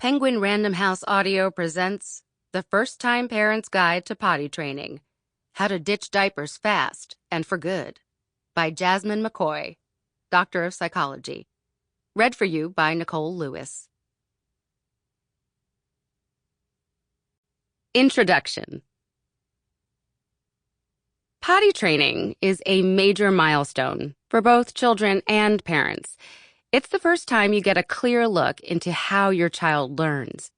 Penguin Random House Audio presents The First Time Parent's Guide to Potty Training, How to Ditch Diapers Fast and for Good, by Jazmine Mccoy, Doctor of Psychology. Read for you by Nicole Lewis. Introduction. Potty training is a major milestone for both children and parents. It's the first time you get a clear look into how your child learns.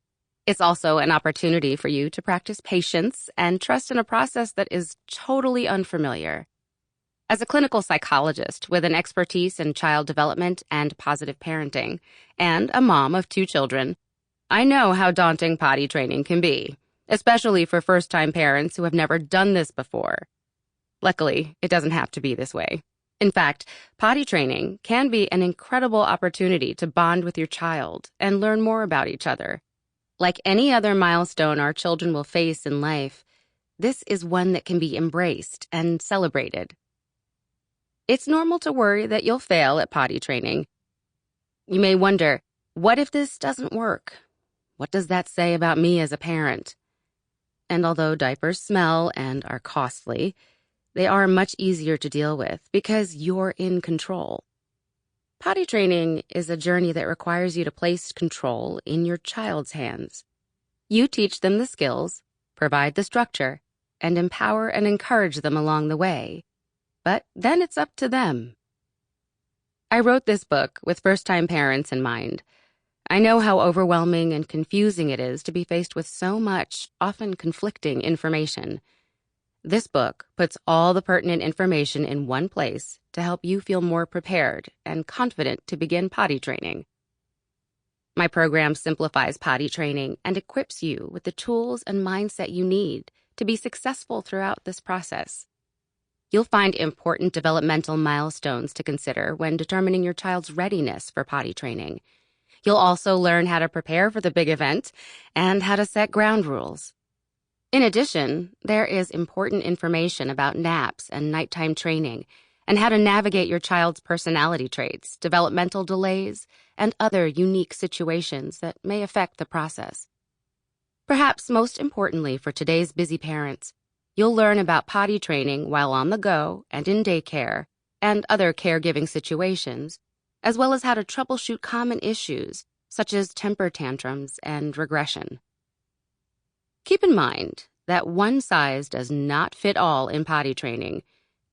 It's also an opportunity for you to practice patience and trust in a process that is totally unfamiliar. As a clinical psychologist with an expertise in child development and positive parenting, and a mom of 2 children, I know how daunting potty training can be, especially for first-time parents who have never done this before. Luckily, it doesn't have to be this way. In fact, potty training can be an incredible opportunity to bond with your child and learn more about each other. Like any other milestone our children will face in life, this is one that can be embraced and celebrated. It's normal to worry that you'll fail at potty training. You may wonder, what if this doesn't work? What does that say about me as a parent? And although diapers smell and are costly, they are much easier to deal with because you're in control. Potty training is a journey that requires you to place control in your child's hands. You teach them the skills, provide the structure, and empower and encourage them along the way. But then it's up to them. I wrote this book with first-time parents in mind. I know how overwhelming and confusing it is to be faced with so much, often conflicting information. This book puts all the pertinent information in one place to help you feel more prepared and confident to begin potty training. My program simplifies potty training and equips you with the tools and mindset you need to be successful throughout this process. You'll find important developmental milestones to consider when determining your child's readiness for potty training. You'll also learn how to prepare for the big event and how to set ground rules. In addition, there is important information about naps and nighttime training and how to navigate your child's personality traits, developmental delays, and other unique situations that may affect the process. Perhaps most importantly for today's busy parents, you'll learn about potty training while on the go and in daycare and other caregiving situations, as well as how to troubleshoot common issues such as temper tantrums and regression. Keep in mind that one size does not fit all in potty training.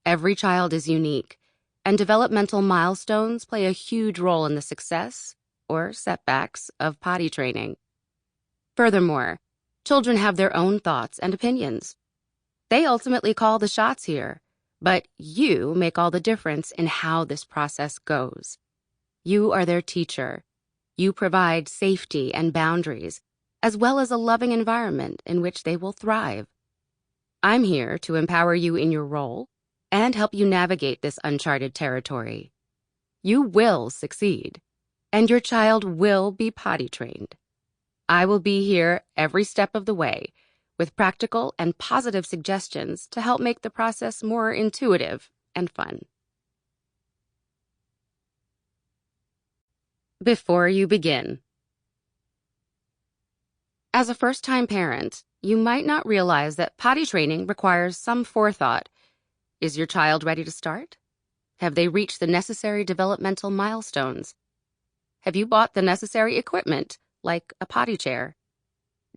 Every child is unique, and developmental milestones play a huge role in the success or setbacks of potty training. Furthermore, children have their own thoughts and opinions. They ultimately call the shots here, but you make all the difference in how this process goes. You are their teacher. You provide safety and boundaries, as well as a loving environment in which they will thrive. I'm here to empower you in your role and help you navigate this uncharted territory. You will succeed, and your child will be potty trained. I will be here every step of the way with practical and positive suggestions to help make the process more intuitive and fun. Before you begin, as a first-time parent, you might not realize that potty training requires some forethought. Is your child ready to start? Have they reached the necessary developmental milestones? Have you bought the necessary equipment, like a potty chair?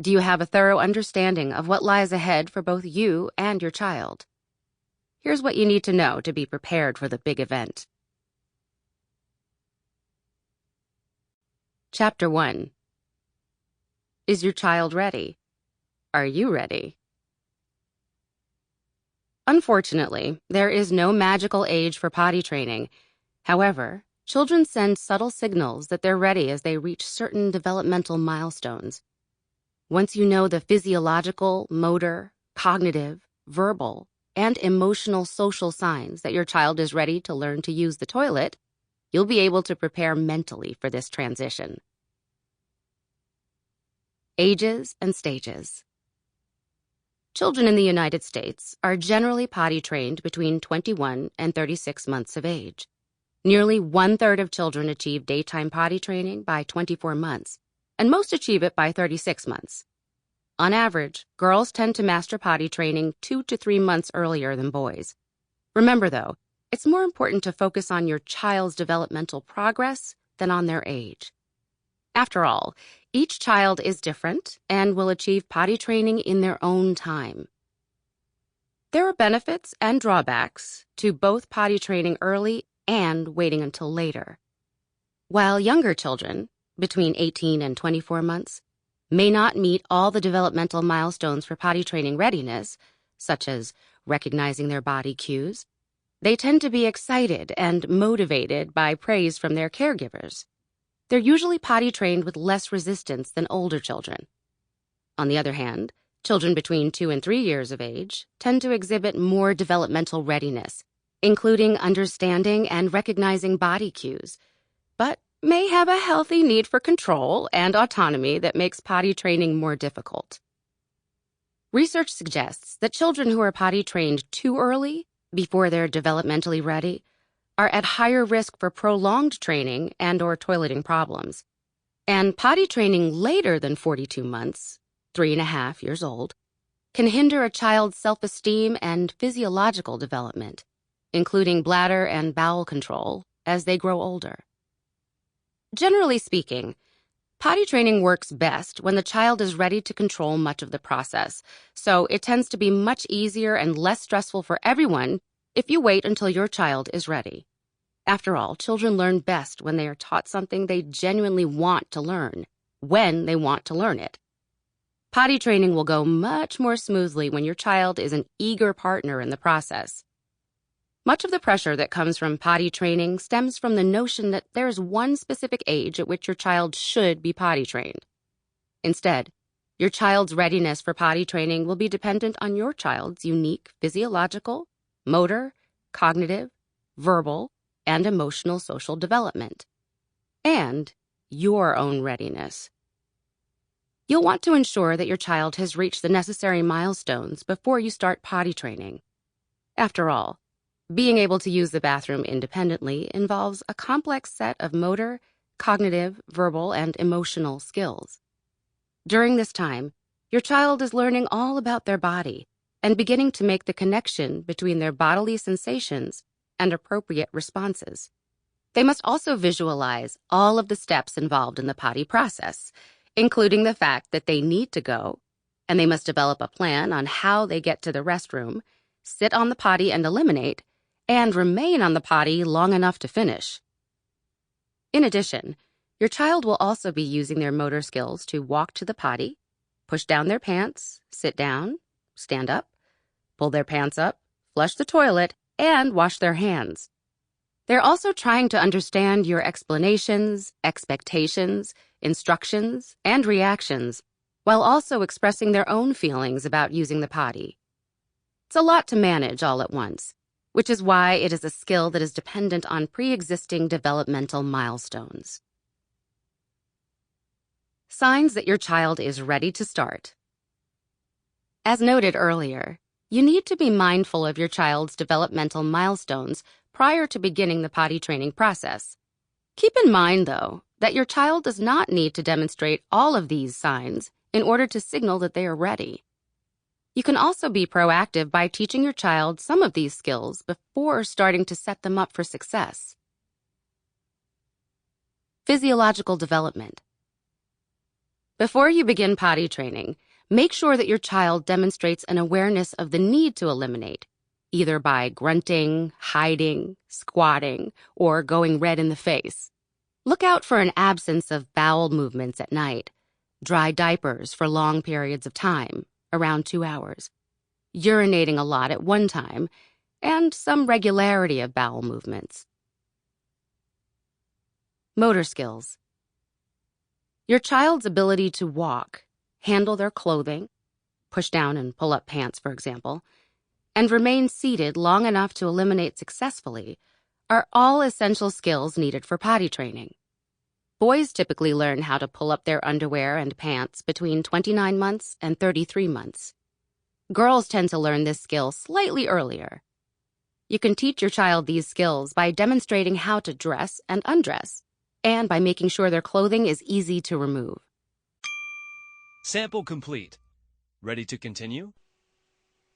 Do you have a thorough understanding of what lies ahead for both you and your child? Here's what you need to know to be prepared for the big event. Chapter 1. Is your child ready? Are you ready? Unfortunately, there is no magical age for potty training. However, children send subtle signals that they're ready as they reach certain developmental milestones. Once you know the physiological, motor, cognitive, verbal, and emotional social signs that your child is ready to learn to use the toilet, you'll be able to prepare mentally for this transition. Ages and stages. Children in the United States are generally potty trained between 21 and 36 months of age. Nearly 1/3 of children achieve daytime potty training by 24 months, and most achieve it by 36 months. On average, girls tend to master potty training 2 to 3 months earlier than boys. Remember, though, it's more important to focus on your child's developmental progress than on their age. After all, each child is different and will achieve potty training in their own time. There are benefits and drawbacks to both potty training early and waiting until later. While younger children, between 18 and 24 months, may not meet all the developmental milestones for potty training readiness, such as recognizing their body cues, they tend to be excited and motivated by praise from their caregivers. They're usually potty trained with less resistance than older children. On the other hand, children between 2 and 3 years of age tend to exhibit more developmental readiness, including understanding and recognizing body cues, but may have a healthy need for control and autonomy that makes potty training more difficult. Research suggests that children who are potty trained too early, before they're developmentally ready, are at higher risk for prolonged training and/or toileting problems. And potty training later than 42 months, 3.5 years old, can hinder a child's self-esteem and physiological development, including bladder and bowel control, as they grow older. Generally speaking, potty training works best when the child is ready to control much of the process, so it tends to be much easier and less stressful for everyone if you wait until your child is ready. After all, children learn best when they are taught something they genuinely want to learn, when they want to learn it. Potty training will go much more smoothly when your child is an eager partner in the process. Much of the pressure that comes from potty training stems from the notion that there's one specific age at which your child should be potty trained. Instead, your child's readiness for potty training will be dependent on your child's unique physiological, motor, cognitive, verbal, and emotional social development, and your own readiness. You'll want to ensure that your child has reached the necessary milestones before you start potty training. After all, being able to use the bathroom independently involves a complex set of motor, cognitive, verbal, and emotional skills. During this time, your child is learning all about their body and beginning to make the connection between their bodily sensations and appropriate responses. They must also visualize all of the steps involved in the potty process, including the fact that they need to go, and they must develop a plan on how they get to the restroom, sit on the potty and eliminate, and remain on the potty long enough to finish. In addition, your child will also be using their motor skills to walk to the potty, push down their pants, sit down, stand up, pull their pants up, flush the toilet, and wash their hands. They're also trying to understand your explanations, expectations, instructions, and reactions, while also expressing their own feelings about using the potty. It's a lot to manage all at once, which is why it is a skill that is dependent on pre-existing developmental milestones. Signs that your child is ready to start. As noted earlier, you need to be mindful of your child's developmental milestones prior to beginning the potty training process. Keep in mind, though, that your child does not need to demonstrate all of these signs in order to signal that they are ready. You can also be proactive by teaching your child some of these skills before starting to set them up for success. Physiological development. Before you begin potty training, make sure that your child demonstrates an awareness of the need to eliminate, either by grunting, hiding, squatting, or going red in the face. Look out for an absence of bowel movements at night, dry diapers for long periods of time, around 2 hours, urinating a lot at one time, and some regularity of bowel movements. Motor skills. Your child's ability to walk, handle their clothing, push down and pull up pants, for example, and remain seated long enough to eliminate successfully are all essential skills needed for potty training. Boys typically learn how to pull up their underwear and pants between 29 months and 33 months. Girls tend to learn this skill slightly earlier. You can teach your child these skills by demonstrating how to dress and undress, and by making sure their clothing is easy to remove. Sample complete. Ready to continue?